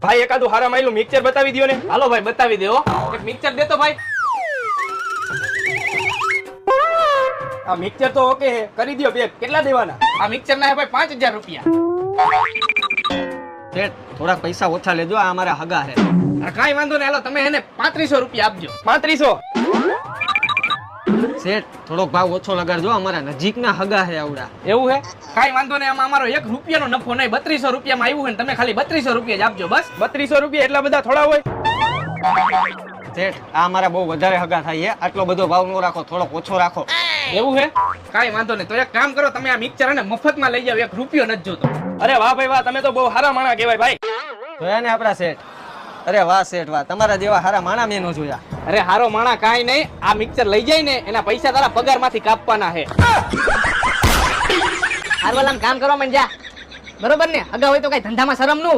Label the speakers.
Speaker 1: ભાઈ એકાદું હારા માયલું મિક્સર બતાવી દો ને.
Speaker 2: હાલો ભાઈ બતાવી દો. એક મિક્સર દેતો ભાઈ.
Speaker 1: આ મિક્સર તો ઓકે હે, કરી દો બેગ. કેટલા દેવાના?
Speaker 2: આ મિક્સર ના હે ભાઈ 5000 રૂપિયા.
Speaker 3: શેઠ થોડાક પૈસા ઓછા લેજો, આ અમારા હગા છે.
Speaker 2: કાંઈ વાંધો નહીં, હાલો તમે એને 3500 રૂપિયા આપજો.
Speaker 1: 3500.
Speaker 3: શેઠ થોડોક ભાવ ઓછો લગાડજો, અમારા નજીકના હગા છે આવડા.
Speaker 2: એવું હે? કાંઈ વાંધો નહીં, આમાં અમારો 1 રૂપિયાનો નફો નહીં. 3200 રૂપિયામાં આવ્યું છે ને તમે ખાલી 3200 રૂપિયા જ આપજો બસ.
Speaker 1: 3200 રૂપિયા એટલા બધા થોડા હોય?
Speaker 3: શેઠ આ અમારા બહુ વધારે હગા થાય છે, આટલો બધો ભાવ ન રાખો, થોડોક ઓછો રાખો.
Speaker 2: એવું હે? કાંઈ વાંધો નહીં, તો એક કામ કરો, તમે આ મિક્સર અને મફતમાં લઈ જાઓ, 1 રૂપિયો નથી જોતો.
Speaker 1: અરે વાહ ભાઈ વાહ, તમે તો બહુ હારા માણા કહેવાય ભાઈ.
Speaker 3: જોયા ને આપડા શેઠ? અરે વાહ શેઠ વાહ, તમારા જેવા હારા માણા મેં નો જોયા.
Speaker 2: અરે હારો માણા કાંઈ નહીં, આ મિક્સર લઈ જાય ને એના પૈસા તારા પગારમાંથી કાપવાના છે.
Speaker 4: હારવાલામ કામ કરવા માંડ જા. બરોબર ને? અગા હોય તો કઈ ધંધામાં શરમ નું.